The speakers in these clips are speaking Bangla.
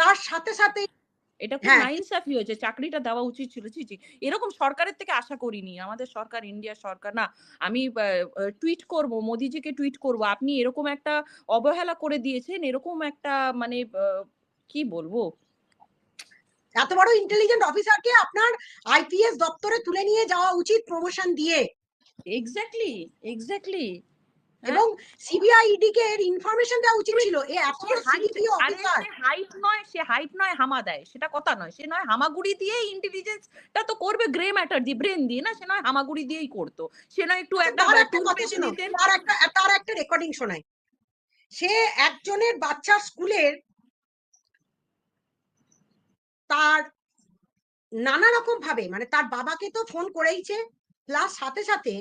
তার সাথে সাথে এটা খুব হ্যাঁ নাইনসাফি হয়েছে, চাকরিটা দেওয়া উচিত ছিল। ছি, ছি। এরকম সরকারের থেকে আশা করিনি। আমাদের সরকার, ইন্ডিয়ার সরকার না, আমি টুইট করব, মোদিজিকে টুইট করব। আপনি এরকম একটা অবহেলা করে দিয়েছেন, এরকম একটা মানে কি বলবো? এত বড় ইন্টেলিজেন্ট অফিসারকে আপনার আইপিএস দপ্তরে তুলে নিয়ে যাওয়া উচিত প্রমোশন দিয়ে। Exactly, exactly. হ্যাঁ? এবং সিবিআই ইডি কে এর ইনফরমেশন দেওয়া উচিত ছিল। এ এত বড় সিডিপিও অফিসার। সে হাইট নয় হামা দেয়, সেটা কথা নয়। সে নয় হামাগুড়ি দিয়েই ইন্টেলিজেন্সটা তো করবে, গ্রে ম্যাটার দিয়ে, ব্রেন দিয়ে না, সে নয় হামাগুড়ি দিয়েই করতো। সে নয় একটু আচ্ছা একটা তার একটা ট্যুর কথা পেতে শোনো, দিতেন। তার একটা রেকর্ডিং শোনাই। সে একজনের বাচ্চার স্কুলের তার নানা রকম ভাবে, মানে তার বাবাকে তো ফোন করেইছে, প্লাস সাথে সাথে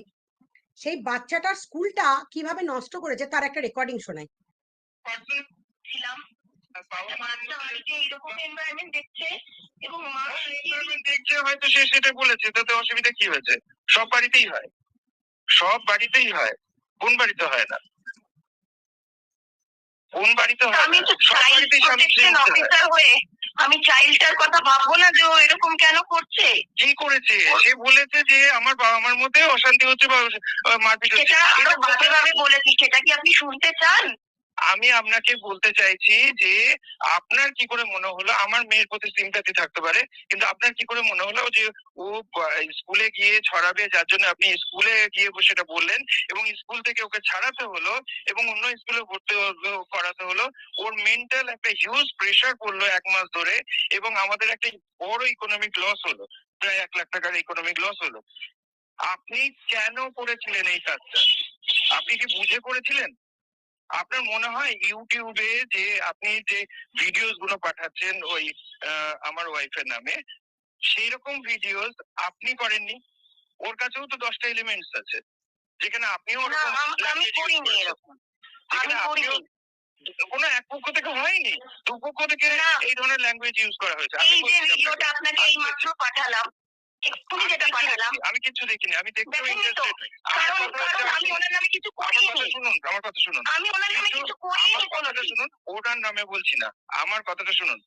সেই বাচ্চাটার স্কুলটা কিভাবে নষ্ট করেছে তার একটা রেকর্ডিং শোনাই। ছিলাম বাবা মাটা বাড়িতে এইরকম এনভায়রনমেন্ট দেখছে এবং মা এনভায়রনমেন্ট দেখছে, হয়তো সে সেটা বলেছে, তাতে অসুবিধা কি হয়েছে? সব বাড়িতেই হয়, সব বাড়িতেই হয়, কোন বাড়িতে হয় না? কোন বাড়িতে হয়? আমি তো চাইল্ড প্রোটেকশন অফিসার হয়ে আমি চাইল্ডটার কথা ভাববো না যে ও এরকম কেন করছে? কি করেছে? সে বলেছে যে আমার বাবা মার মধ্যে অশান্তি হচ্ছে বা মারপিট হচ্ছে। সেটা আরো বাজেভাবে বলেছি, সেটা কি আপনি শুনতে চান? আমি আপনাকে বলতে চাইছি যে আপনার কি করে মনে হলো, আমার মেয়ের প্রতি সিম্প্যাথি থাকতে পারে, কিন্তু আপনার কি করে মনে হলো যে ও স্কুলে গিয়ে ছড়াবে, যার জন্য আপনি স্কুলে গিয়ে সেটা বললেন এবং স্কুল থেকে ওকে ছাড়াতে হলো এবং অন্য স্কুলে ভর্তি করাতে হলো? ওর মেন্টাল একটা হিউজ প্রেশার পড়লো 1 মাস ধরে এবং আমাদের একটা বড় ইকোনমিক লস হলো, প্রায় 1 লাখ টাকার ইকোনমিক লস হলো। আপনি কেন করেছিলেন এই কাজটা? আপনি কি বুঝে করেছিলেন? আপনার মনে হয় ইউটিউবে যে আপনি যে ভিডিওস গুলো পাঠাচ্ছেন ওই আমার ওয়াইফের নামে, সেই রকম ভিডিওস আপনি করেননি? ওর কাছেও তো 10টা এলিমেন্টস আছে, যেখানে আপনিও আমি করিনি এরকম। আমি করিনি, কোনো এক পক্ষ থেকে হয়নি, দুপক্ষ থেকে এই ধরনের ল্যাঙ্গুয়েজ ইউজ করা হয়েছে। এই যে ভিডিওটা আপনাকে এই মাত্র পাঠালাম, এক্ষুনি যেটা পাঠালাম, আমি কিছু দেখিনি, আমি দেখতেও ইন্টারেস্টেড নই। আমি ওনার নামে কিছু করিনি। আমার কথা শুনুন, আমি ওনার নামে কিছু করিনি। আমার কথাটা শুনুন, ওটার নামে বলছি না, আমার কথাটা শুনুন।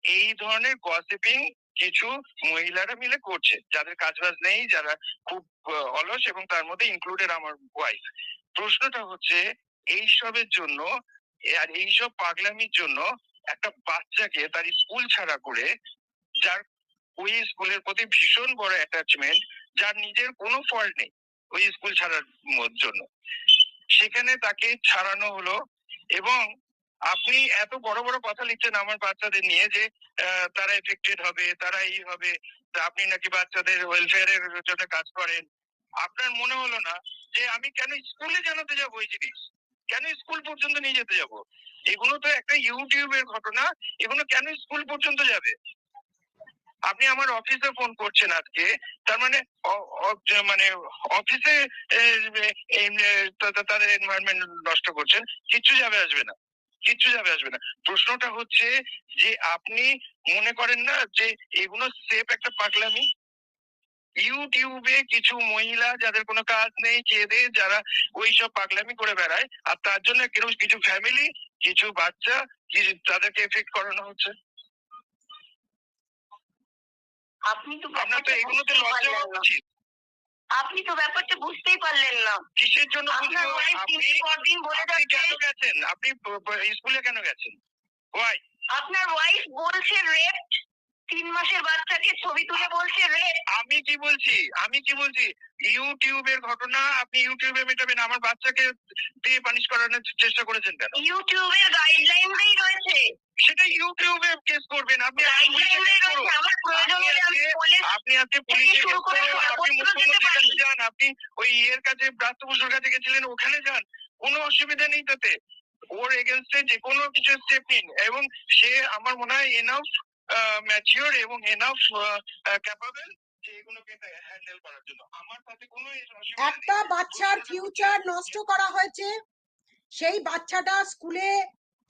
এই ধরনের গসিপিং কিছু মহিলারা মিলে করছে, যাদের কাজবাজ নেই, যারা খুব অলস, এবং তার মধ্যে ইনক্লুডেড আমার ওয়াইফ। প্রশ্নটা হচ্ছে এইসবের জন্য আর এইসব পাগলামির জন্য একটা বাচ্চাকে তার স্কুল ছাড়া করে, যার ওই স্কুলের প্রতি ভীষণ বড় অ্যাটাচমেন্ট, যার নিজের কোনো ফল্ট নেই ওই স্কুল ছাড়ার জন্য, সেখানে তাকে ছাড়ানো হলো। এবং আপনি এত বড় বড় কথা লিখছেন আমার বাচ্চাদের নিয়ে যে তারা এফেক্টেড হবে, তারা এই হবে, আপনি নাকি বাচ্চাদের ওয়েলফেয়ারের জন্য কাজ করেন। আপনার মনে হলো না যে আমি কেন স্কুলে জানাতে যাবো এই জিনিস? কেন স্কুল পর্যন্ত নিয়ে যেতে যাব? এগুলো তো একটা ইউটিউবের ঘটনা, এগুলো কেন স্কুল পর্যন্ত যাবে? আপনি আমার অফিসে ফোন করছেন আজকে, তার মানে মানে অফিসে তাদের এনভায়রনমেন্ট নষ্ট করছেন, কিচ্ছু যাবে আসবে না, কিচ্ছু যাবে আসবে না। প্রশ্নটা হচ্ছে যে আপনি মনে করেন না যে এগুলো সেফ একটা পাগলামি? ইউটিউবে কিছু মহিলা যাদের কোনো কাজ নেই, খেয়ে যারা ওইসব পাগলামি করে বেড়ায়, আর তার জন্য কিছু ফ্যামিলি, কিছু বাচ্চা, তাদেরকে এফেক্ট করানো হচ্ছে। আপনি তো এগুলোতে লজ্জা হওয়া উচিত। আপনি তো ব্যাপারটা বুঝতেই পারলেন না। কিসের জন্য বুঝবো? আপনি বলে কেন গেছেন? আপনি স্কুলে কেন গেছেন? ওয়াই? আপনার ওয়াইফ বলছে রেপ, 3 মাসের বাচ্চাকে ছবি তুলে বলছে রেপ। আমি কি বলছি? ইউটিউবের ঘটনা আপনি ইউটিউবে মেটাবেন, আমার বাচ্চাকে দিয়ে পানিশ করানোর চেষ্টা করেছেন কেন? ইউটিউবের গাইডলাইনেই রয়েছে, সেটা ইউটিউবে কেস করবেন আপনি। আপনি আজকে পুলিশে কেস করুন, আপনি মুখ্যমন্ত্রীর কাছে যান, আপনি ওই এর কাছে, ব্রাত্য বসুর কাছে গেছিলেন, ওখানে যান, কোনো অসুবিধা নেই তাতে। ওর এগেনস্টে যে কোনো কিছু স্টেপ নিন, এবং সে আমার মনে হয় এনাফ ম্যাচিওর এবং এনাফ ক্যাপাবল যে এগুলোকে হ্যান্ডেল করার জন্য। আমার তাতে কোনো অসুবিধা নেই। একটা বাচ্চার ফিউচার নষ্ট করা হয়েছে, সেই বাচ্চাটা স্কুলে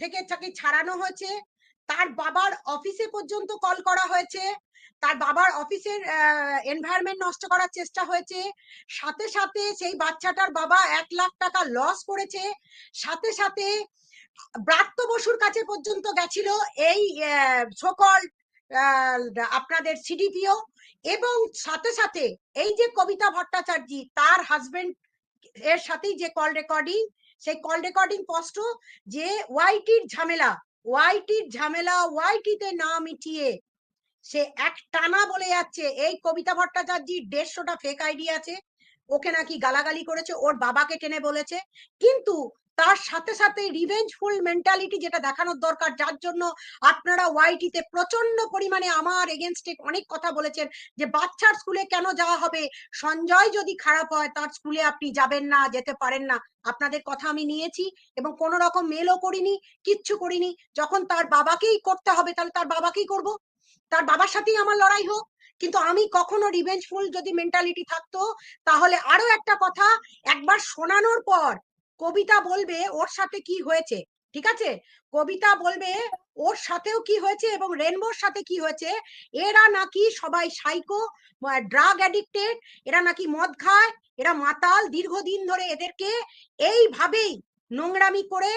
থেকে তাকে ছাড়ানো হয়েছে, তার বাবার অফিসে পর্যন্ত কল করা হয়েছে, তার বাবার অফিসের এনভায়রনমেন্ট নষ্ট করার চেষ্টা হয়েছে, সাথে সাথে সেই বাচ্চাটার বাবা 1 লাখ টাকা লস করেছে, সাথে সাথে ব্রাত্য বসুর কাছে পর্যন্ত গেছিল এই সকল আপনাদের সিডিপিও, এবং সাথে সাথে এই যে কবিতা ভট্টাচার্য তার হাজবেন্ড এর সাথেই যে কল রেকর্ডিং, সেই কল রেকর্ডিং স্পষ্ট যে ওয়াইটির ঝামেলা ওয়াইটিতে না মিটিয়ে সে এক টানা বলে যাচ্ছে এই কবিতা ভট্টাচার্যির 150টা ফেক আইডি আছে, ওকে নাকি গালাগালি করেছে, ওর বাবাকে টেনে বলেছে, কিন্তু তার সাথে সাথে রিভেঞ্জফুল মেন্টালিটি যেটা দেখানোর দরকার, যার জন্য আপনারা ওয়াইটিতে প্রচন্ড পরিমাণে আমার এগেনস্টে অনেক কথা বলেছেন যে বাচ্চার স্কুলে কেন যাওয়া হবে, সঞ্জয় যদি খারাপ হয় তার স্কুলে আপনি যাবেন না, যেতে পারেন না। আপনাদের কথা আমি নিয়েছি এবং কোনো রকম মেলও করিনি, কিচ্ছু করিনি। যখন তার বাবাকেই করতে হবে তাহলে তার বাবাকেই করব, তার বাবার সাথেই আমার লড়াই হোক। কিন্তু আমি কখনো রিভেঞ্জফুল যদি মেন্টালিটি থাকতো তাহলে আরো একটা কথা একবার শোনানোর পর কবিতা বলবে ওর সাথে কি হয়েছে, ঠিক আছে, কবিতা বলবে ওর সাথেও কি হয়েছে এবং রেনবোর সাথে কি হয়েছে। এরা নাকি সবাই সাইকো, ড্রাগ অ্যাডিক্টেড, এরা নাকি মদ খায়, এরা মাতাল, দীর্ঘদিন ধরে এদেরকে এইভাবেই নোংরামি করে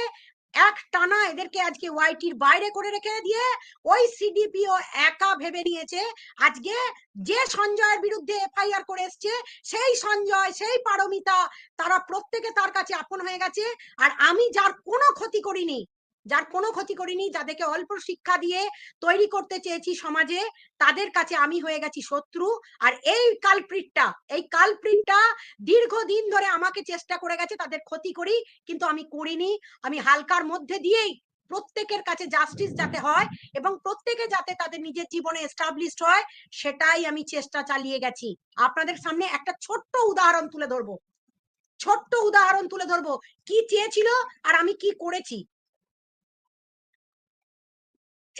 এক টানা এদেরকে আজকে ওয়াইটির বাইরে করে রেখে দিয়ে ওই সিডিপিও একা ভেবে নিয়েছে আজকে যে সঞ্জয়ের বিরুদ্ধে এফআইআর করে এসছে সেই সঞ্জয়, সেই পারমিতা, তারা প্রত্যেকে তার কাছে আপন হয়ে গেছে। আর আমি যার কোনো ক্ষতি করিনি, যাদেরকে অল্প শিক্ষা দিয়ে তৈরি করতে চেয়েছি সমাজে, তাদের কাছে আমি হয়ে গেছি শত্রু। আর এই কালপ্রিটটা দীর্ঘদিন ধরে আমাকে চেষ্টা করে গেছে তাদের ক্ষতি করি, কিন্তু আমি করিনি। আমি হালকার মধ্যে দিয়েই প্রত্যেকের কাছে জাস্টিস যাতে হয় এবং প্রত্যেকে যাতে তাদের নিজের জীবনে এস্টাবলিশড হয়, সেটাই আমি চেষ্টা চালিয়ে গেছি। আপনাদের সামনে একটা ছোট্ট উদাহরণ তুলে ধরবো কি চেয়েছিল আর আমি কি করেছি।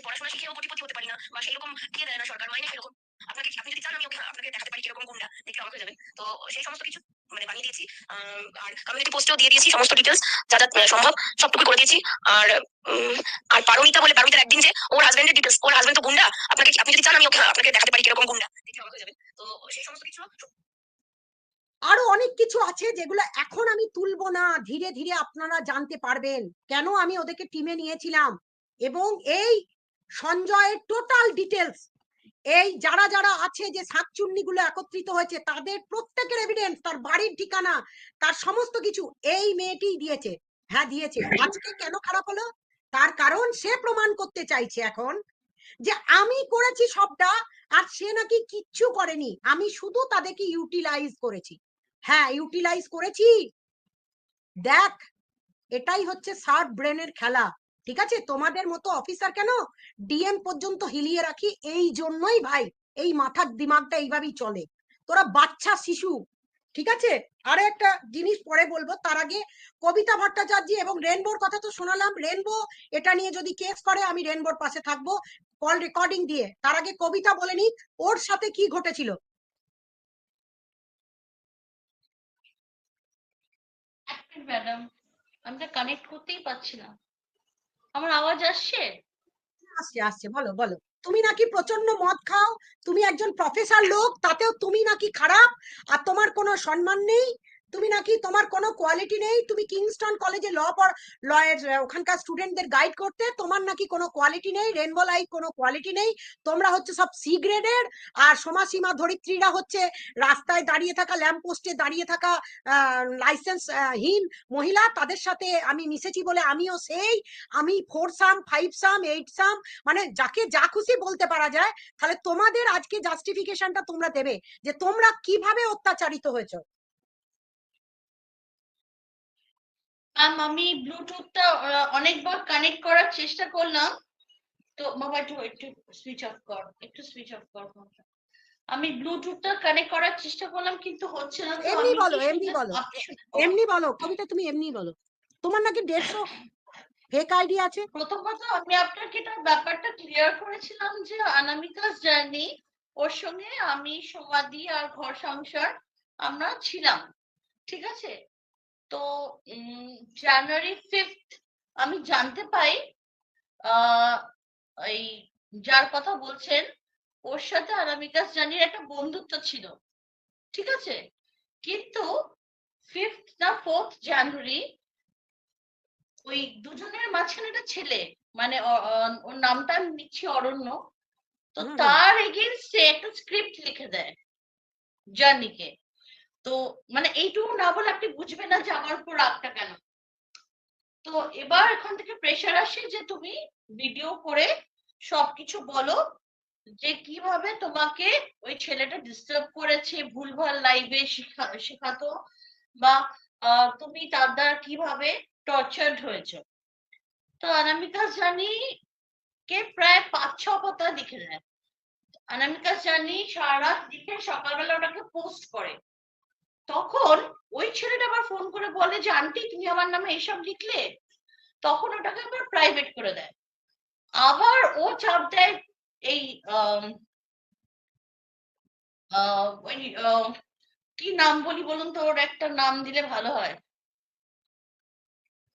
পড়াশোনা শিখেও কোটিপতি হতে পারি না বা সেরকম দিয়ে দেয় না সরকার, মাইনে সেরকম। আপনি যদি চান আমি আপনাকে দেখাতে পারি কিরকম গুন্ডা, দেখে অবাক হয়ে যাবেন। তো সেই সমস্ত কিছু বানিয়ে দিয়েছি, আর কমিউনিটি পোস্টেও দিয়ে দিয়েছি সমস্ত ডিটেলস যা যা সম্ভব সবটুকু করে দিয়েছি। আর আর পারমিতার একদিন যে ওর হাজবেন্ডের ডিটেলস, ওর হাজবেন্ড তো গুন্ডা, আপনি যদি চান আমি আপনাকে দেখাতে পারি কিরকম গুন্ডা, দেখে অবাক হয়ে যাবেন। তো সেই সমস্ত কিছু আরো অনেক কিছু আছে যেগুলো এখন আমি তুলবো না, ধীরে ধীরে আপনারা জানতে পারবেন কেন আমি ওদেরকে টিমে নিয়েছিলাম। এবং এই সঞ্জয়ের টোটাল ডিটেলস, এই যারা যারা আছে যে শাকচুন্নি গুলো একত্রিত হয়েছে তাদের প্রত্যেকের এভিডেন্স, তার বাড়ির ঠিকানা, তার সমস্ত কিছু এই মেয়েটি দিয়েছে। হ্যাঁ দিয়েছে। আজকে কেন খারাপ হলো, তার কারণ সে প্রমাণ করতে চাইছে এখন যে আমি করেছি সবটা আর সে নাকি কিচ্ছু করেনি, আমি শুধু তাদেরকে ইউটিলাইজ করেছি। হ্যাঁ ইউটিলাইজ করেছি, দেখ এটাই হচ্ছে শার্প ব্রেনের খেলা, ঠিক আছে। তোমাদের মতো অফিসার কেন ডিএম পর্যন্ত হিলিয়ে রাখি এই জন্যই ভাই, এই মাথার দিমাগটা এইভাবেই চলে, তোরা বাচ্চা শিশু, ঠিক আছে। আরো একটা জিনিস পরে বলবো, তার আগে কবিতা ভট্টাচার্য এবং রেনবোর কথা তো শোনালাম, রেনবো এটা নিয়ে যদি কেস করে আমি রেনবোর পাশে থাকবো কল রেকর্ডিং দিয়ে। তার আগে কবিতা বলেনি ওর সাথে কি ঘটেছিল। ম্যাডাম আমি তো কানেক্ট করতেই পারছি না, আমার আওয়াজ আসছে? আসছে আসছে, বলো বলো। তুমি নাকি প্রচন্ড মদ খাও, তুমি একজন প্রফেসর লোক, তাতেও তুমি নাকি খারাপ, আর তোমার কোনো সম্মান নেই, তুমি নাকি তোমার কোনো কোয়ালিটি নেই, তুমি কিংস্টন কলেজে লয়ের ওখানকার স্টুডেন্টদের গাইড করতে, তোমার নাকি কোনো কোয়ালিটি নেই, রেনবো লাইফ কোনো কোয়ালিটি নেই, তোমরা হচ্ছে সব সি গ্রেডের। আর সমাজসীমা ধরিত্রীরা হচ্ছে রাস্তায় দাঁড়িয়ে থাকা, ল্যাম্প পোস্টে দাঁড়িয়ে থাকা লাইসেন্স হীন মহিলা, তাদের সাথে আমি মিশেছি বলে আমিও সেই, আমি 4 সাম 5 সাম 8 সাম, মানে যাকে যা খুশি বলতে পারা যায়। তাহলে তোমাদের আজকে জাস্টিফিকেশনটা তোমরা দেবে যে তোমরা কিভাবে অত্যাচারিত হয়েছো। আমি ব্লুটুথটা অনেকবার কানেক্ট করার চেষ্টা করলাম, তো বাবা একটু সুইচ অফ কর, আমি ব্লুটুথটা কানেক্ট করার চেষ্টা করলাম কিন্তু হচ্ছে না। তো এমনি আমি বলো, এমনি বলো কবিতা, তুমি এমনি বলো, তোমার নাকি 150 ফেক আইডি আছে। প্রথমত আমি আপনাকে এটা ব্যাপারটা ক্লিয়ার করেছিলাম যে অনামিকাস জার্নি, ওর সঙ্গে আমি সমাধি আর ঘর সংসার আমরা ছিলাম, ঠিক আছে। তো জানুয়ারি 5th আমি জানতে পাই এই যার কথা বলছেন ওর সাথে অনামিকাস জার্নির একটা বন্ধুত্ব ছিল, ঠিক আছে। কিন্তু 5th না 4th জানুয়ারি ওই দুজনের মাঝখানে একটা ছেলে, মানে ওর নামটা আমি নিচ্ছি অরণ্য, তো তার এগেইনস্টে একটা স্ক্রিপ্ট লিখে দেয় জার্নিকে। তো মানে এইটুকু না বলে আপনি বুঝবেন না যে আমার উপর রাগটা কেন। তো এবার এখান থেকে প্রেশার আসে যে তুমি ভিডিও করে সবকিছু বলো, যে কিভাবে তোমাকে ওই ছেলেটা ডিস্টার্ব করেছে, ভুলভাল লাইভে শেখাতো, বা তুমি তার দ্বারা কিভাবে টর্চার্ড হয়েছো। তো অনামিকা জানি কে প্রায় 5-6 পাতা লিখে দেয়। অনামিকা জানি সারা রাত লিখে সকালবেলা ওটাকে পোস্ট করে। তখন ওই ছেলেটা আবার ফোন করে বলে যে আন্টি তুমি আমার নামে এইসব লিখলে, তখন ওটাকে আবার প্রাইভেট করে দেয়। আবার ও চাপ দেয় এই ওই কি নাম বলি বলুন তো, ওর একটা নাম দিলে ভালো হয়।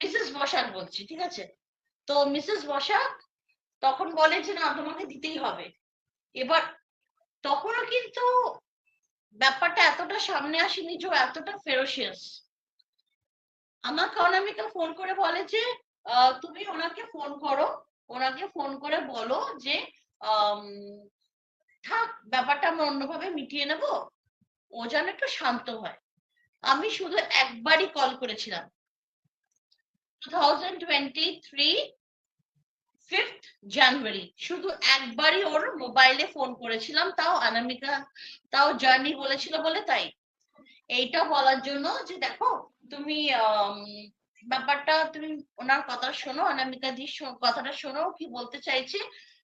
মিসেস বসাক বলছি, ঠিক আছে। তো মিসেস বসাক তখন বলে যে না তোমাকে দিতেই হবে। এবার তখনও কিন্তু ব্যাপারটা এতটা সামনে আসেনি যে এতটা ফেরোসিয়াস। আমাকে অনামিকা ফোন করে বলে যে তুমি ওনাকে ফোন করো, ওনাকে ফোন করে বলো যে থাক ব্যাপারটা আমরা অন্যভাবে মিটিয়ে নেব, ও যেন একটু শান্ত হয়। আমি শুধু একবারই কল করেছিলাম 2023 5th জানুয়ারি, শুধু একবারই ওর মোবাইলে ফোন করেছিলাম, তাও অনামিকা, তাও জার্নি বলেছিল বলে। তাই এইটা বলার জন্য যে দেখো তুমি ব্যাপারটা তুমি ওনার কথা শোনো, অনামিকা দি কথাটা শোনো কি বলতে চাইছে,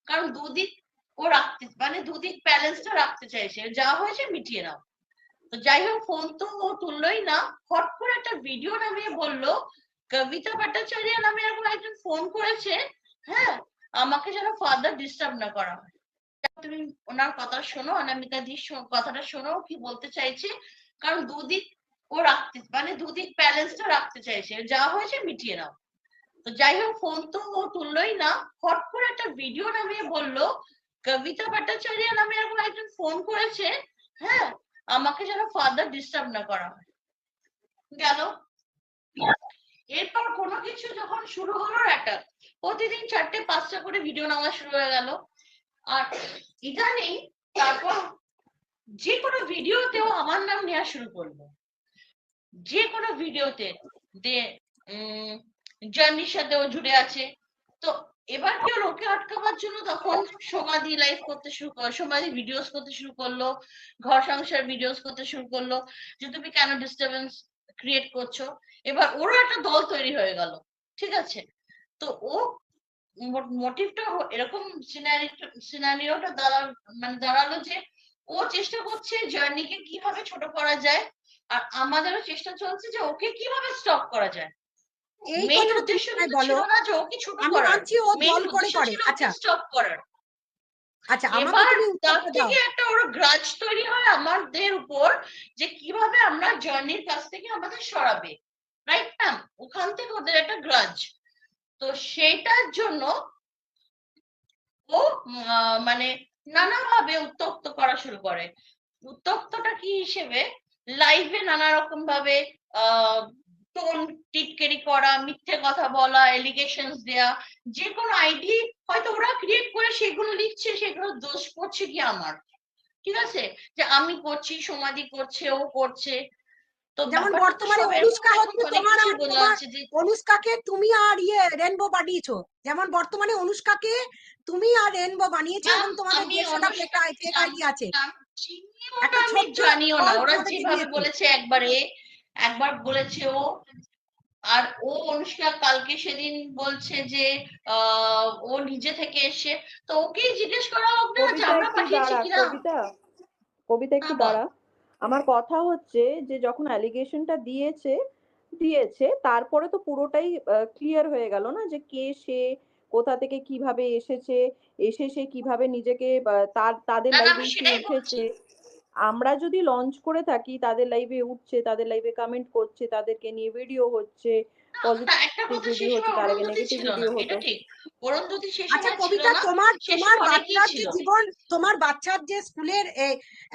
কারণ দুদিক ও রাখতে, মানে দুদিক ব্যালেন্সটা রাখতে চাইছে, যা হয়েছে মিটিয়ে নাও। তো যাই হোক ফোন তো ও তুললোই না। হট করে একটা ভিডিও নামিয়ে বললো কবিতা ভট্টাচার্য নামে এরকম একজন ফোন করেছে, হ্যাঁ আমাকে যেন ফার্দার ডিস্টার্ব না করা হয়। তুমি ওনার কথা শোনো, অনামিকা দি কথাটা শোনো কি বলতে চাইছে, কারণ দুদিক ও রাখতে, মানে দুদিক ব্যালেন্সটা রাখতে চাইছে, যা হয়েছে মিটিয়ে নাও। তো যাই হোক ফোন তো ও তুললোই না। হট করে একটা ভিডিও নামিয়ে বললো কবিতা ভট্টাচার্য নামে এরকম একজন ফোন করেছে, হ্যাঁ আমাকে যেন ফার্দার ডিস্টার্ব না করা হয়। গেল। এরপর কোনো কিছু যখন শুরু হলো একটা প্রতিদিন 4টে-5টা করে ভিডিও নেওয়া শুরু হয়ে গেল। আর ইদানিং তারপর যে কোনো ভিডিওতেও আমার নাম নেওয়া শুরু করলো, যে কোনো ভিডিওতে যে জার্নির সাথেও জুড়ে আছে। তো এবার কি হলো, ওকে আটকাবার জন্য তখন সমাধি লাইভ করতে শুরু করলো, সমাধি ভিডিওস করতে শুরু করলো, ঘর সংসার ভিডিওস করতে শুরু করলো, যে তুমি কেন ডিস্টারবেন্স ক্রিয়েট করছো। এবার ওরও একটা দল তৈরি হয়ে গেল, ঠিক আছে। তো ও মোটিভটা এরকম সিনারিওটা দাঁড়ালো যে ও চেষ্টা করছে জার্নিকে কিভাবে ছোট করা যায়, আর আমাদেরও চেষ্টা চলছে যে ওকে কিভাবে স্টপ করা যায়। এই মেইন কথাটা তুমি উদ্দেশ্য আমায় কিন্তু বলো। ছিল না যে ওকে ছোট আমি করার, মানছি ও মেইন দল করে উদ্দেশ্য করে। ছিল ওকে আচ্ছা স্টপ করার। আচ্ছা, আমাকে এবার তুমি তার উত্তরটা দাও। থেকে একটা ওর গ্রাজ তৈরি হয় আমাদের উপর, যে কিভাবে আমরা জার্নির কাছ থেকে আমাদের সরাবে, রাইট না, ওখান থেকে ওদের একটা গ্রাজ। তো সেটার জন্য ও মানে নানাভাবে উত্তক্ত করা শুরু করে। উত্তক্তটা কি হিসেবে, লাইভে নানা রকম ভাবে টোন টিটকেরি করা, মিথ্যে কথা বলা, এলিগেশনস দেয়া, যে কোনো আইডি হয়তো ওরা ক্রিয়েট করে সেগুলো লিখছে, সেগুলো দোষ করছে কি আমার, ঠিক আছে, যে আমি করছি, সমাধি করছে, ও করছে। তো যেমন ব্যাপারটা তো বর্তমানে সব এরকম অনুষ্কা এখন হচ্ছে অনেক তোমার, কিছু আর বলা তোমার আছে যে অনুষ্কাকে তুমি আর রেনবো বানিয়েছো। যেমন বর্তমানে অনুষ্কাকে তুমি আর রেনবো বানিয়েছো এবং তোমাদের আমি 150টা ফেক আইডি আছে। চিনিও না, একটা আমি ছোট্ট জানিও না, ফল ওরা তোমাদেরকে যেভাবে দিয়েছে। বলেছে একবার বলেছে ও, আর ও অনুষ্কা কালকে সেদিন বলছে যে ও নিজে থেকে এসে, তো ওকেই জিজ্ঞেস করা হোক না যে কবিতা আমরা একটু পাঠিয়েছি দাঁড়া, কিনা। কবিতা একটু হ্যাঁ বল। দাঁড়া। আমার কথা হচ্ছে যে যখন অ্যালিগেশনটা দিয়েছে তারপরে তো পুরোটাই ক্লিয়ার হয়ে গেল না, যে কে সে, কোথা থেকে কিভাবে এসে সে কিভাবে নিজেকে তাদের না না, লাইভে আমি এসে সেটাই বলছি। উঠেছে। আমরা যদি লঞ্চ করে থাকি, তাদের লাইভে উঠছে, তাদের লাইভে কমেন্ট করছে, তাদেরকে নিয়ে ভিডিও হচ্ছে, একটা পজিটিভ কথা সেই ভিডিও সময় হতো, তার আগে অরুন্ধতী নেগেটিভ ছিল না, ভিডিও এটা হতো। ঠিক। অরুন্ধতী সেই আচ্ছা সময় ছিল কবিতা, না, তোমার সে তোমার সময় অনেকেই বাচ্চার যে ছিল। জীবন, তোমার বাচ্চার যে স্কুলের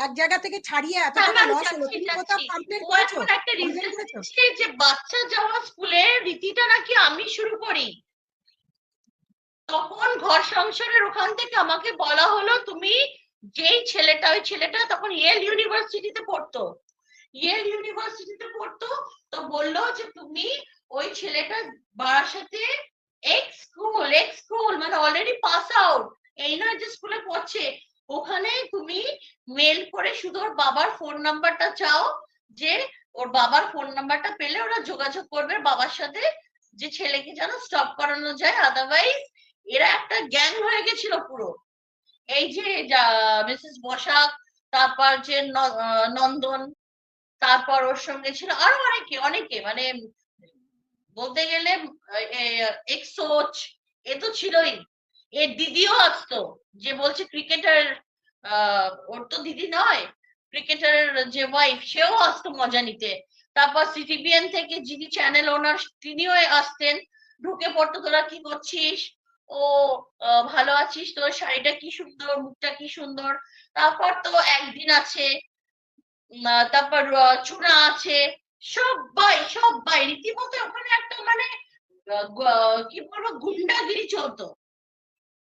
এক জায়গা থেকে ছাড়িয়ে এত হ্যাঁ টাকা ম্যাম, লস হলো, যাচ্ছি তুমি কোথাও যাচ্ছি। কমপ্লেন ও করেছো? এখন একটা কমপ্লেন রিজন করেছো? দিচ্ছে যে বাচ্চা যাওয়া স্কুলের রীতিটা নাকি আমি শুরু করি। তখন ঘর সংসারের ওখান থেকে আমাকে বলা হলো, তুমি যেই ছেলেটা, ওই ছেলেটা তখন ইয়েল ইউনিভার্সিটিতে পড়তো, ইয়েল ইউনিভার্সিটিতে পড়তো, তো বললো যে তুমি ওই ছেলেটা বারাসাতে এক্স স্কুল মানে অলরেডি পাস আউট, এই নয় যে স্কুলে পড়ছে, ওখানে তুমি মেল করে শুধু ওর বাবার ফোন নাম্বারটা চাও, যে ওর বাবার ফোন নাম্বারটা পেলে ওরা যোগাযোগ করবে বাবার সাথে, যে ছেলেকে যেন স্টপ করানো যায়, আদারওয়াইজ। এরা একটা গ্যাং হয়ে গেছিল পুরো। এই যে মিসেস বসাক, তারপর যে নন্দন, তারপর ওর সঙ্গে ছিল আরো অনেকে অনেকে, মানে বলতে গেলে এক্সোচ, এ তো ছিলই। এর দিদিও আসতো, যে বলছে ক্রিকেটার, ওর তো দিদি নয়, ক্রিকেটারের যে ওয়াইফ, সেও আসতো মজা নিতে। তারপর সিটিবিএন থেকে যিনি চ্যানেল ওনার, তিনিও আসতেন, ঢুকে পড়তো, তোরা কি করছিস, ও ভালো আছিস, তোর শাড়িটা কি সুন্দর, মুখটা কি সুন্দর। তারপর তো একদিন আছে, তারপর চূড়া আছে, সবাই সবাই রীতিমতো ওখানে একটা মানে কি বলবো, গুন্ডাগিরি চলতো।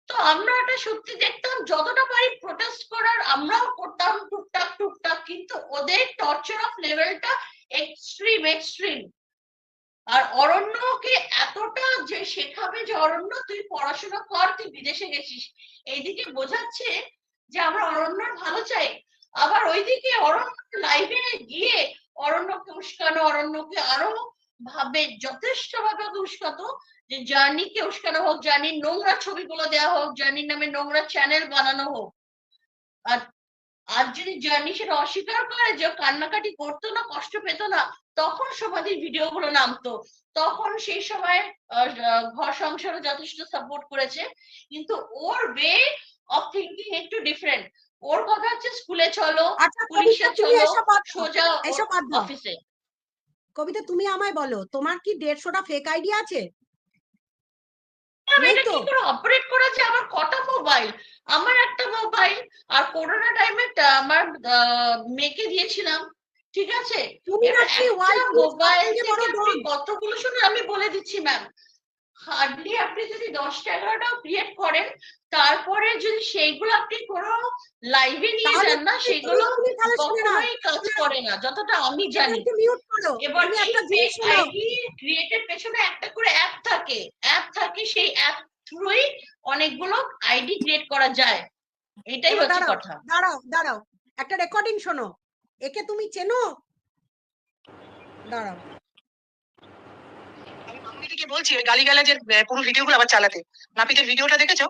তো আমরা ওটা সত্যি দেখতাম, যতটা পারি প্রোটেস্ট করার আমরাও করতাম টুকটাক টুকটাক, কিন্তু ওদের টর্চার অফ লেভেলটা এক্সট্রিম এক্সট্রিম। আর অরণ্যকে এতটা যে শেখাবে যে অরণ্য তুই পড়াশোনা কর, তুই বিদেশে গেছিস, এইদিকে বোঝাচ্ছে যে আমরা অরণ্যর ভালো চাই, আবার ওইদিকে অরণ্য লাইভে গিয়ে অরণ্যকে উস্কানো, অরণ্যকে আরো ভাবে যথেষ্ট ভাবে উস্কাতো, যে জার্নিকে উস্কানো হোক, জার্নির নোংরা ছবিগুলো দেওয়া হোক, জার্নির নামে নোংরা চ্যানেল বানানো হোক। আর আর যদি জার্নি সেটা অস্বীকার করে, যে কান্নাকাটি করতো না, কষ্ট পেত না, তখন সমাধির ভিডিও গুলো নামতো। তখন সেই সময় ঘর সংসারও যথেষ্ট সাপোর্ট করেছে, কিন্তু ওর ওয়ে অফ থিঙ্কিং একটু ডিফারেন্ট। ওর কথা হচ্ছে স্কুলে চলো, আচ্ছা পুলিশে কবিতা, তুমি চলো, এসব বাদ দাও, সোজা এসব বাদ দাও। অফিসে। কবিতা, তুমি আমায় বলো, তোমার কি 150টা ফেক আইডি আছে? নেই এটা তো? কি করে অপারেট করা যায়? আমার কটা মোবাইল, আমার একটা মোবাইল, আর করোনা টাইমে আমার মেয়েকে দিয়েছিলাম, ঠিক আছে। তুমি এবার নাকি একটা ওয়াইটির মোবাইল সবথেকে বড় থেকে আপনি ডন। কতগুলো, শুনুন আমি বলে দিচ্ছি ম্যাম, হার্ডলি আপনি যদি 10-11টাও ক্রিয়েট করেন, তারপরে যদি সেইগুলো আপনি কোনো লাইভে নিয়ে তাহলে যান না, তুমি সেগুলো তুমি তাহলে শুনে নাও, কখনোই কাজ শুনে নাও, করে না, যতটা আমি এটা জানি। একটু মিউট করো। এবার তুমি এই একটা জিনিস ফেক শোনো, আইডি ক্রিয়েটের পেছনে একটা করে অ্যাপ থাকে, সেই অ্যাপ থ্রুই অনেকগুলো আইডি ক্রিয়েট করা যায়, এটাই এবার হচ্ছে দাঁড়াও কথা। দাঁড়াও দাঁড়াও, একটা রেকর্ডিং শোনো। একে তুমি চেনো? দাঁড়াও। আমি মামুনিদিকে বলছি ওই গালিগালাজের পুরো ভিডিওগুলো আবার চালাতে। নাপিতের ভিডিওটা দেখেছো?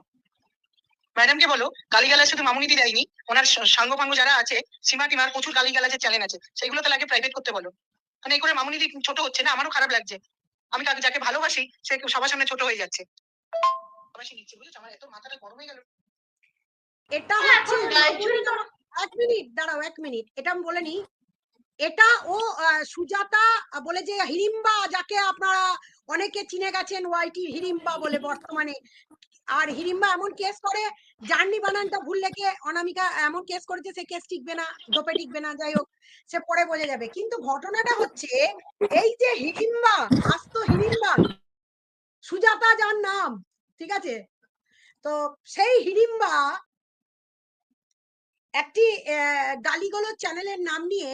ম্যাডামকে বলো গালিগালাজ শুধু মামুনিদি দেয়নি, ওনার সাঙ্গ ফাঙ্গ যারা আছে, সীমা টিমার প্রচুর গালিগালাজের চ্যানেল আছে, সেগুলো তাহলে আগে প্রাইভেট করতে বলো। মানে এই করে মামুনিদি ছোট হচ্ছে না, আমারও খারাপ লাগছে। আমি যাকে ভালোবাসি সে সবার সামনে ছোট হয়ে যাচ্ছে। ভালোবাসি নিচ্ছে, বুঝেছো? আমার এত মাথাটা গরম হয়ে গেল। এটা হ্যাঁ, হচ্ছে এখন গায়ে মামুনি জড়িয়ে নামক, এক মিনিট দাঁড়াও, এক মিনিট, এটা আমি বলে নি। এটা ও সুজাতা বলে, যে হিড়িম্বা, যাকে আপনারা অনেকে চিনে গেছেন ওয়াইটি হিড়িম্বা বলে বর্তমানে। আর হিড়িম্বা এমন কেস করে, জার্নি বানানটা ভুল লেখে, অনামিকা এমন কেস করেছে, সে কেস টিকবে না, দোপে টিকবে না, যাই হোক সে পরে বোঝা যাবে। কিন্তু ঘটনাটা হচ্ছে এই যে হিড়িম্বা, আস্ত হিড়িম্বা, সুজাতা যার নাম, ঠিক আছে, তো সেই হিড়িম্বা একটি গালিগালাজ চ্যানেলের নাম নিয়ে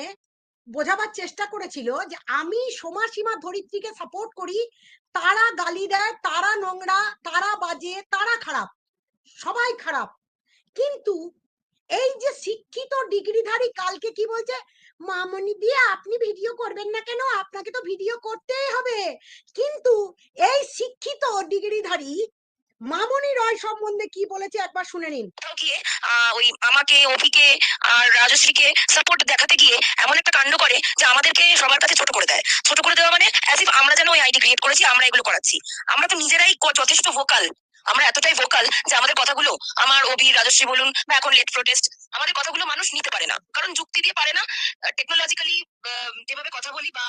বোঝাবার চেষ্টা করেছিল যে আমি সীমা ধরিত্রীকে সাপোর্ট করি, তারা গালি দেয়, তারা নোংরা, তারা বাজে, তারা খারাপ, সবাই খারাপ। কিন্তু এই যে শিক্ষিত ডিগ্রিধারী কালকে কি বলছে, মামনি দিয়ে আপনি ভিডিও করবেন না কেন, আপনাকে তো ভিডিও করতেই হবে। কিন্তু এই শিক্ষিত ডিগ্রিধারী মামনি রয় সম্বন্ধে কি বলেছে একবার শুনে নিন। গিয়ে ওই আমাকে, অভিকে আর রাজশ্রীকে সাপোর্ট দেখাতে গিয়ে এমন একটা কাণ্ড করে যে আমাদেরকে সবার কাছে ছোট করে দেয়। ছোট করে দেওয়া মানে অ্যাজ ইফ আমরা যেন ওই আইডি ক্রিয়েট করেছি, আমরা এগুলো করাচ্ছি। আমরা তো নিজেরাই যথেষ্ট ভোকাল, আমরা এতটাই ভোকাল যে আমাদের কথাগুলো, আমার অবি, রাজশ্রী বলুন বা এখন লেট প্রোটেস্ট, আমাদের কথাগুলো মানুষ নিতে পারে না, কারণ যুক্তি দিয়ে পারে না। টেকনোলজিক্যালি যেভাবে কথা বলি বা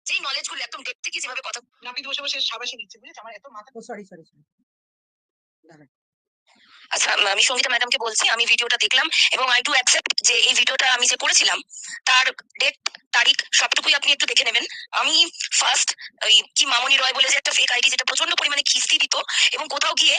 যেই নলেজ গুলো একদম ডেপথে গিয়ে যেভাবে কথা, নাপিত বসে বসে সাবাসে নিচ্ছে, বুঝেছো? আমার এত মাথা। ও সরি দাঁড়ান। আচ্ছা, আমি সঙ্গীতা ম্যাডামকে বলছি, আমি ভিডিওটা দেখলাম এবং আই টু অ্যাকসেপ্ট যে এই ভিডিওটা আমি যে করেছিলাম তার ডেট, তারিখ সবটুকুই আপনি একটু দেখে নেবেন। আমি ফার্স্ট ওই কি মামনি রয় বলে যে একটা ফেক আইডি, যেটা প্রচন্ড পরিমাণে খিস্তি দিত এবং কোথাও গিয়ে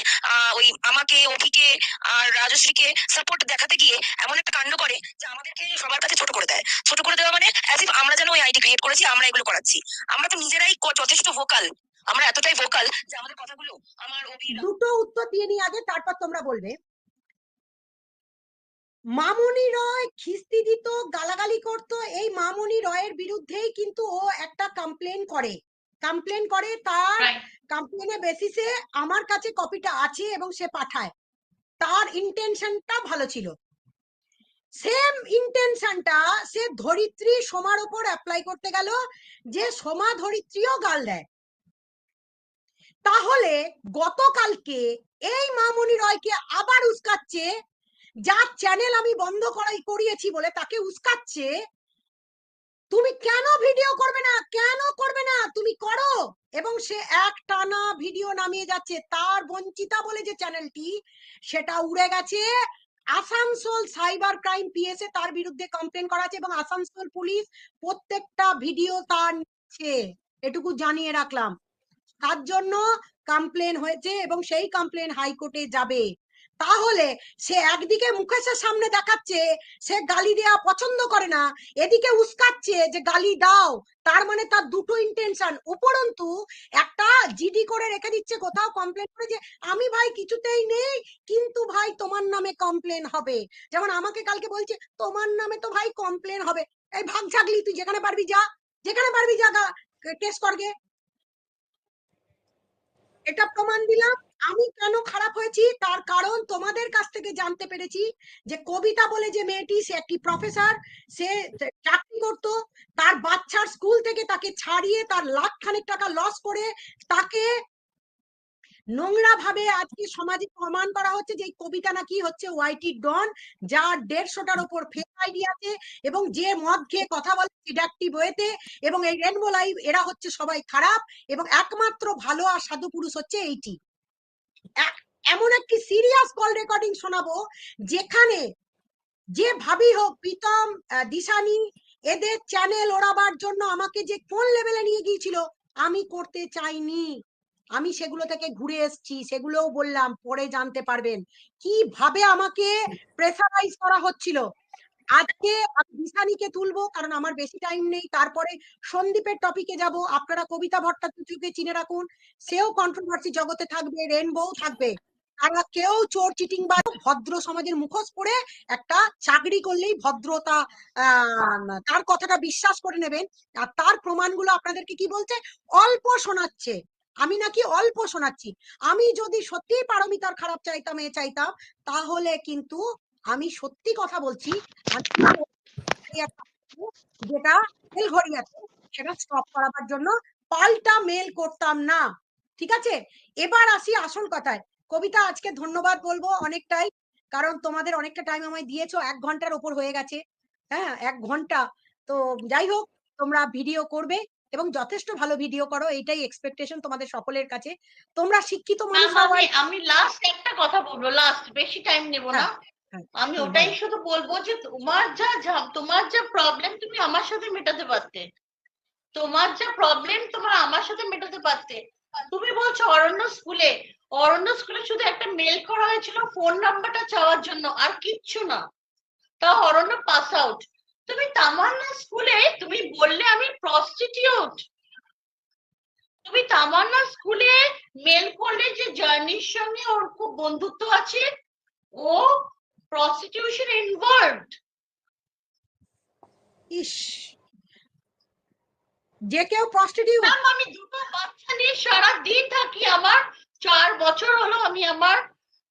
ওই আমাকে, অভিকে আর রাজশ্রীকে সাপোর্ট দেখাতে গিয়ে এমন একটা কাণ্ড করে যে আমাদেরকে সবার কাছে ছোট করে দেয়। ছোট করে দেওয়া মানে অ্যাজ ইফ আমরা যেন ওই আইডি ক্রিয়েট করেছি, আমরা এগুলো করাচ্ছি। আমরা তো নিজেরাই যথেষ্ট ভোকাল, আমরা এতটাই ভোকাল যে আমাদের কথাগুলো আমার অভি। দুটো উত্তর দিয়ে নি আগে, তারপর তোমরা বলবে। মামনি রয় খিস্তি দিত, গালাগালি করত, এই মামনি রয়ের বিরুদ্ধেই কিন্তু ও একটা কমপ্লেন করে। তার কমপ্লেনের বেসিসে আমার কাছে কপিটা আছে এবং সে পাঠায়। তার ইন্টেনশনটা ভালো ছিল। সেম ইন্টেনশনটা সে ধরিত্রী সোমার উপর অ্যাপ্লাই করতে গেল, যে সোমা ধরিত্রীও গাল দেয়। তাহলে গতকালকে এই মামনি রয়কে আবার উস্কাচ্ছে, যার চ্যানেল আমি বন্ধ করিয়েছি বলে তাকে উস্কাচ্ছে। তুমি কেন ভিডিও করবে না, তুমি করো। এবং সে একটানা ভিডিও নামিয়ে যাচ্ছে। তার বঞ্চিতা বলে যে চ্যানেলটি, সেটা উড়ে গেছে। আসানসোল সাইবার ক্রাইম পিএসএ তার বিরুদ্ধে কমপ্লেন করা আছে এবং আসানসোল পুলিশ প্রত্যেকটা ভিডিও তার নিচ্ছে, এটুকু জানিয়ে রাখলাম। তার জন্য কমপ্লেন হয়েছে এবং সেই কমপ্লেন হাইকোর্টে যাবে। তাহলে সে একদিকে মুকেশের সামনে দেখাচ্ছে সে গালি দেওয়া পছন্দ করে না, এদিকে উস্কাচ্ছে যে গালি দাও। তার মানে তার দুটো ইন্টেনশন। উপরন্তু একটা জিডি করে রেখে দিচ্ছে কোথাও কমপ্লেন করে যে আমি ভাই কিছুতেই নেই, কিন্তু ভাই তোমার নামে কমপ্লেন হবে। যেমন আমাকে কালকে বলছে তোমার নামে তো ভাই কমপ্লেন হবে। এই ভাগ ঝাগলি, তুই যেখানে পারবি যা, কেস করগে। এটা প্রমাণ দিলাম। আমি কেন খারাপ হয়েছি তার কারণ তোমাদের কাছ থেকে জানতে পেরেছি যে কবিতা বলে যে মেয়েটি, সে একটি প্রফেসর, সে চাকরি করতো। তার বাচ্চার স্কুল থেকে তাকে ছাড়িয়ে তার লাখখানেক টাকা লস করে তাকে নোংরা ভাবে আজকে সমাজে প্রমাণ করা হচ্ছে যে কবিতা নাকি হচ্ছে ওয়াইটি ডন, যার 150টার উপর ফেক আইডি আছে এবং যে মদ খেয়ে কথা বলে সিডাকটিভ ওয়েতে। এবং এই রেনবো লাইভ এরা হচ্ছে সবাই খারাপ এবং একমাত্র ভালো আর সাধু পুরুষ হচ্ছে এইটি। এমন একটি সিরিয়াস কল রেকর্ডিং শোনাবো যেখানে যে ভাবি হোক, প্রীতম, দিশানি, এদের চ্যানেল ওড়াবার জন্য আমাকে যে কোন লেভেলে নিয়ে গিয়েছিল আমি করতে চাইনি। আমি সেগুলো থেকে ঘুরে এসেছি, সেগুলোও বললাম, পরে জানতে পারবেন কিভাবে আমাকে প্রেসারাইজ করা হচ্ছিল। আজকে আমি দিশানিকে তুলবো কারণ আমার বেশি টাইম নেই, তারপরে সন্দীপের টপিকে যাব। আপনারা কবিতা ভট্টাচার্যকে চিনে রাখুন, সেও কন্ট্রোভার্সি জগতে থাকবে, রেনবো থাকবে। তারা কেউ চোর চিটিং বা ভদ্র সমাজের মুখোশ পরে একটা চাকরি করলেই ভদ্রতা, তার কথাটা বিশ্বাস করে নেবেন। আর তার প্রমাণগুলো আপনাদেরকে কি বলছে, অল্প শোনাচ্ছে। আমি নাকি অল্প শোনাচ্ছি। আমি যদি সত্যি পারমিতার খারাপ চাইতাম, চাইতাম, তাহলে কিন্তু আমি সত্যি কথা বলছি, যেটা মেল ঘড়িয়াছে সেটা স্টপ করাবার জন্য পাল্টা মেল করতাম না। ঠিক আছে, এবার আসি আসল কথায়। কবিতা, আজকে ধন্যবাদ বলবো অনেকটাই, কারণ তোমাদের অনেকটা টাইম আমায় দিয়েছো, 1 ঘন্টার উপর হয়ে গেছে। হ্যাঁ, 1 ঘন্টা। তো যাই হোক, তোমরা ভিডিও করবে এবং যথেষ্ট ভালো ভিডিও করো, এইটাই এক্সপেকটেশন তোমাদের সকলের কাছে। তোমরা শিক্ষিত মানুষ হওয়ায় আমি লাস্ট একটা কথা বলবো, লাস্ট, বেশি টাইম নেব না। আমি ওটাই শুধু বলবো যে তোমার যা প্রবলেম তুমি আমার সাথে মেটাতে পারতে, তুমি বলছো অরণ্য স্কুলে শুধু একটা মেল করা হয়েছিল ফোন নাম্বারটা চাওয়ার জন্য, আর কিচ্ছু না। তা অরণ্য পাস আউট। তুমি তামান্না স্কুলে তুমি বললে আমি প্রস্টিটিউট। তুমি তামান্না স্কুলে মেল করলে যে জার্নির সঙ্গে ওর খুব বন্ধুত্ব আছে, ও প্রস্টিটিউশন ইনভলভড। ইস, যে কেউ প্রস্টিটিউট। আমি দুটো বাচ্চা নিয়ে সারা দিন থাকি, আমার 4 বছর হলো আমি আমার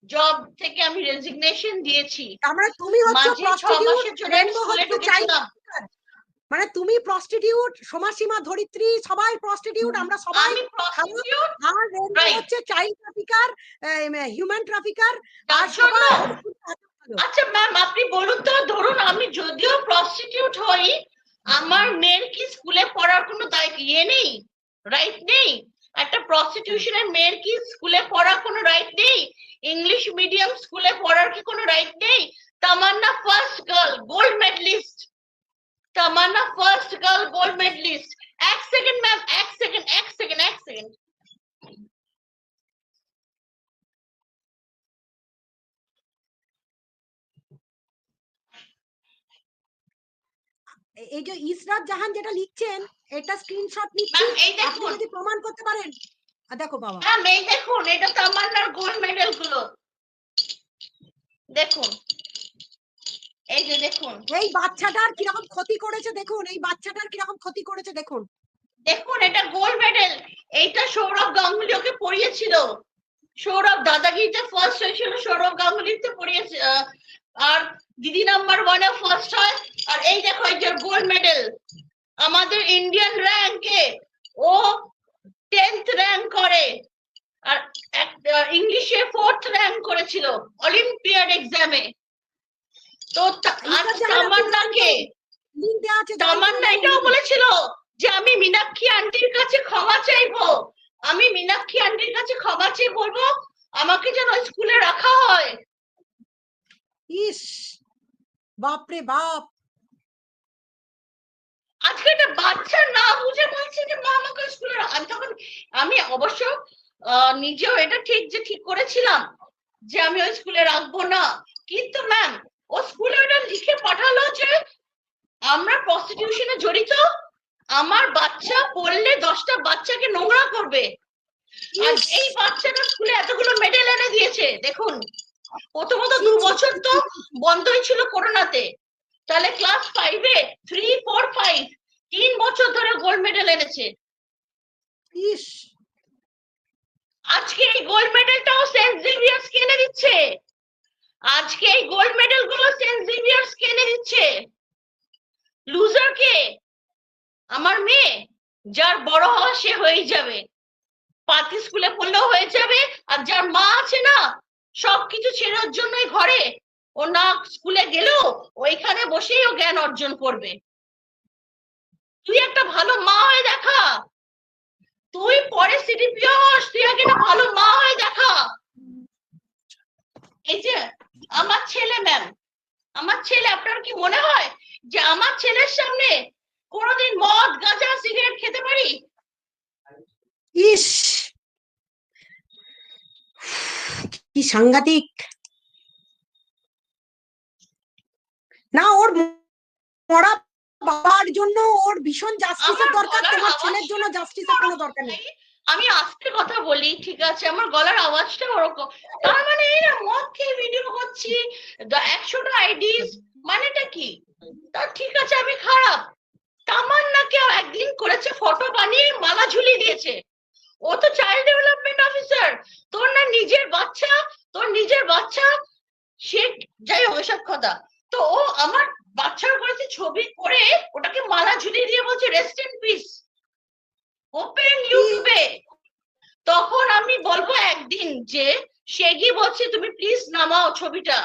জব থেকে আমি রেজিগনেশন দিয়েছি। আমরা তুমি হচ্ছে প্রস্টিটিউট, রেনবো হচ্ছে চাইল্ড। মানে তুমি প্রস্টিটিউট, সমাসীমা, ধরিত্রী সবাই প্রস্টিটিউট, আমরা সবাই আমি prostitute, আর রেঞ্জ right. হচ্ছে চাইল্ড ট্রাফিকার, হিউম্যান ট্রাফিকার, তার আর সবাই জন্য আচ্ছা ম্যাম আপনি বলুন তো, ধরুন আমি যদিও প্রস্টিটিউট হই, আমার মেয়ের কি স্কুলে পড়ার কোনো ইয়ে নেই, রাইট নেই? একটা প্রস্টিটিউশনের মেয়ের কি স্কুলে পড়ার কোনো রাইট নেই? ইংলিশ মিডিয়াম স্কুলে পড়ার কি কোনো রাইট নেই? তামান্না ফার্স্ট গার্ল গোল্ড মেডেলিস্ট, তামান্না ফার্স্ট গার্ল গোল্ড মেডেলিস্ট। এক সেকেন্ড ম্যাম, এক সেকেন্ড। এই যে ইসরাত জাহান যেটা লিখছেন, এটা স্ক্রিনশট নিচ্ছি, ম্যাম এই আপনি দেখুন, যদি প্রমাণ করতে পারেন। দেখো বাবা, ম্যাম এই দেখুন, এটা তামান্নার গোল্ড মেডেল গুলো দেখুন, এই যে দেখুন, এই বাচ্চাটার কিরকম ক্ষতি করেছে দেখুন, এই বাচ্চাটার কিরকম ক্ষতি করেছে দেখুন। দেখুন এটা গোল্ড মেডেল। এইটা সৌরভ গাঙ্গুলি ওকে পড়িয়েছিল, সৌরভ দাদাগিরিতে ফার্স্ট হয়েছিল, সৌরভ গাঙ্গুলিতে পড়িয়েছে, আর দিদি নাম্বার 1-এ ফার্স্ট হয়। আর এই দেখো এই যে গোল্ড মেডেল, আমাদের ইন্ডিয়ান র্যাঙ্কে ও 10th র্যাঙ্ক করে, আর ইংলিশে 4th র্যাঙ্ক করেছিল অলিম্পিয়াড এক্সামে। তো আজ তামান্নাকে, লিংক দেওয়া আছে, তামান্না এটাও বলেছিল যে আমি মীনাক্ষী আন্টির কাছে ক্ষমা চাইবো, আমি মীনাক্ষী আন্টির কাছে ক্ষমা চেয়ে বলবো আমাকে যেন স্কুলে রাখা হয়। ইস বাপরে বাপ, আজকে একটা বাচ্চা না বুঝে বলছে যে মা আমাকে স্কুলে আমি তখন আমি অবশ্য নিজেও এটা ঠিক করেছিলাম যে আমি ওই স্কুলে রাখবো না, কিন্তু ম্যাম ও স্কুলে ওটা লিখে পাঠালো যে আমরা প্রস্টিটিউশনে জড়িত, আমার বাচ্চা পড়লে 10টা বাচ্চাকে নোংরা করবে। আর এই বাচ্চাটা স্কুলে এতগুলো মেডেল এনে দিয়েছে। দেখুন প্রথমত 2 বছর তো বন্ধই ছিল করোনাতে, তাহলে ক্লাস 5-এ 3, 4, 5 3 বছর ধরে গোল্ড মেডেল এনেছে। ইস আজকে এই গোল্ড মেডেলটাও সেন্ট জেভিয়ার্স এনে দিচ্ছে, আজকে এই গোল্ড মেডেল গুলো সেন্ট জেভিয়ার্স এনে দিচ্ছে। লুজার কে? আমার মেয়ে, যার বড় হওয়া সে হয়ে যাবে, পাতি স্কুলে পড়লেও হয়ে যাবে, আর যার মা আছে না সবকিছু ছেড়ে ওর জন্যই ঘরে, ও না স্কুলে গেলেও ওইখানে বসেই ও জ্ঞান অর্জন করবে। তুই একটা ভালো মা হয়ে দেখা, তুই পরে সিডিপিও হস, তুই আগে একটা ভালো মা হয়ে দেখা। এই যে আমার ছেলে ম্যাম, আমার ছেলে, আপনার কি মনে হয় যে আমার ছেলের সামনে কোনোদিন মদ গাঁজা সিগারেট খেতে পারি? ইস কি সাংঘাতিক না, ওর মরা বাবার জন্য ওর ভীষণ জাস্টিসের দরকার, তোমার ছেলের জন্য জাস্টিসের কোনো দরকার নেই। আমি আস্তে কথা বলি, ঠিক আছে, আমার গলার আওয়াজটা ওরকম, তার মানে এই না মদ খেয়ে ভিডিও করছি 100টা আইডিস, মানেটা কি? তা ঠিক আছে আমি খারাপ, তামান্নাকে একদিন করেছে ফটো বানিয়ে মালা ঝুলিয়ে দিয়েছে, ও তো চাইল্ড ডেভেলপমেন্ট অফিসার, তোর না নিজের বাচ্চা, তোর নিজের বাচ্চা, সে যাই হোক এসব কথা। তো ও আমার বাচ্চার করেছে ছবি করে ওটাকে মালা ঝুলিয়ে দিয়ে বলছে রেস্ট ইন পিস, ওপেন ইউটিউবে। তখন আমি বলবো একদিন যে সে গিয়ে বলছে তুমি প্লিজ নামাও ছবিটা।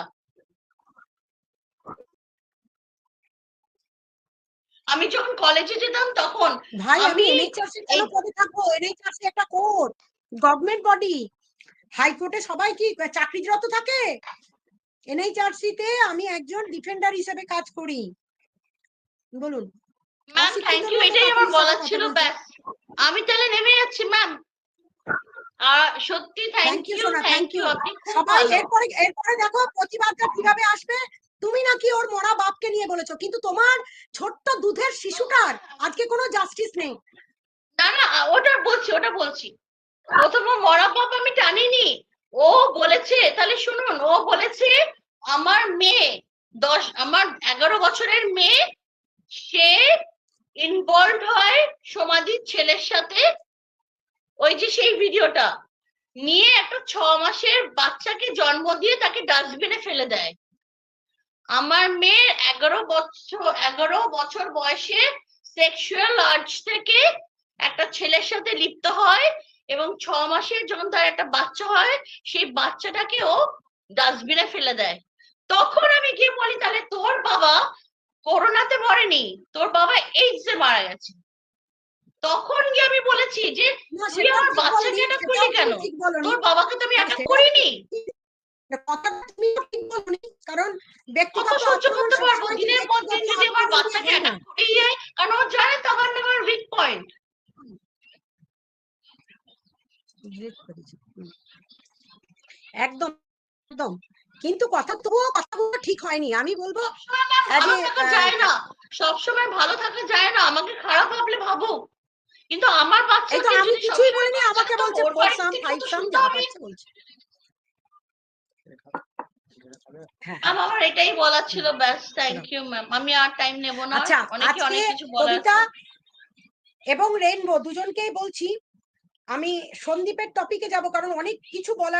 আমি যখন কলেজে যেতাম তখন ভাই আমি আমি এনএইচআরসি কেন পদে থাকবো? এনএইচআরসি একটা কোর্ট, গভর্নমেন্ট বডি, হাইকোর্টে সবাই কি চাকরিরত থাকে? এনএইচআরসি তে আমি একজন ডিফেন্ডার হিসেবে কাজ করি। বলুন ম্যাম থ্যাংক ইউ, এটাই আমার বলার ছিল, ব্যাস আমি তাহলে নেমে যাচ্ছি ম্যাম। সত্যি থ্যাংক ইউ, থ্যাংক ইউ। সবাই এরপরে দেখো প্রতিবাদটা কিভাবে আসবে। তুমি নাকি ওর মরা বাপকে নিয়ে বলেছো, কিন্তু তোমার ছোট্ট দুধের শিশুটার আজকে কোনো জাস্টিস নেই। না না ওটা বলছি প্রথমে মরা বাপ আমি টানিনি, ও বলেছে, তাহলে শুনুন, ও বলেছে আমার মেয়ে আমার 11 বছরের মেয়ে, সে ইনভলভ হয় সমাধির ছেলের সাথে, ওই যে সেই ভিডিওটা নিয়ে একটা 6 মাসের বাচ্চাকে জন্ম দিয়ে তাকে ডাস্টবিনে ফেলে দেয়। আমার মেয়ের 11 বছর বয়সে সেক্সুয়াল আর্জ থেকে একটা ছেলের সাথে লিপ্ত হয় এবং 6 মাসের যখন তার একটা বাচ্চা হয়, সেই বাচ্চাটাকে ও ডাস্টবিনে ফেলে দেয়। তখন আমি গিয়ে বলি, তাহলে তোর বাবা করোনাতে মরেনি, তোর বাবা এইডস এ মারা গেছে। তখন গিয়ে আমি বলেছি যে না, তুই সেটা আমার ঠিক বাচ্চাকে বলনি, এটা সেটাও করলি তুমি কেন? ঠিক বলনি। তোর বাবাকে তো আমি না, একা সেটাও করিনি। কথাটা তুমি ঠিক বলনি, কারণ কত ব্যক্তিগত সহ্য আক্রমণ করতে পারবো? সবসময় দিনের পর দিন ব্যক্তিগত যদি আমার আক্রমণ দিয়ে বাচ্চাকে হয় না। অ্যাটাক করেই যায়, কারণ ও জানে তখন আমার উইক পয়েন্ট। একদম একদম, কিন্তু তবুও কথাগুলো ঠিক হয়নি। আমি বলবো সবসময় ভালো থাকা যায় না, সবসময় ভালো থাকা যায় না। আমাকে খারাপ ভাবলে ভাবুক, কিন্তু আমার এই তো বাচ্চাকে আমি যদি কিছুই সবসময় বলিনি, আমাকে বাচ্চাটা বলছে ওর 4 বাড়ির সাম থেকেও 5 তো সাম শুনতে যা হবে। পাচ্ছে বলছে। হ্যাঁ, আমার এটাই বলার ছিল, ব্যাস। থ্যাংক ইউ ম্যাম, আমি আর টাইম নেব না। আচ্ছা, অনেকে আজকে অনেক কিছু বলার কবিতা আছে। এবং রেইনবো দুজনকেই বলছি, আমি সন্দীপের টপিকে যাব, কারণ অনেক কিছু বলার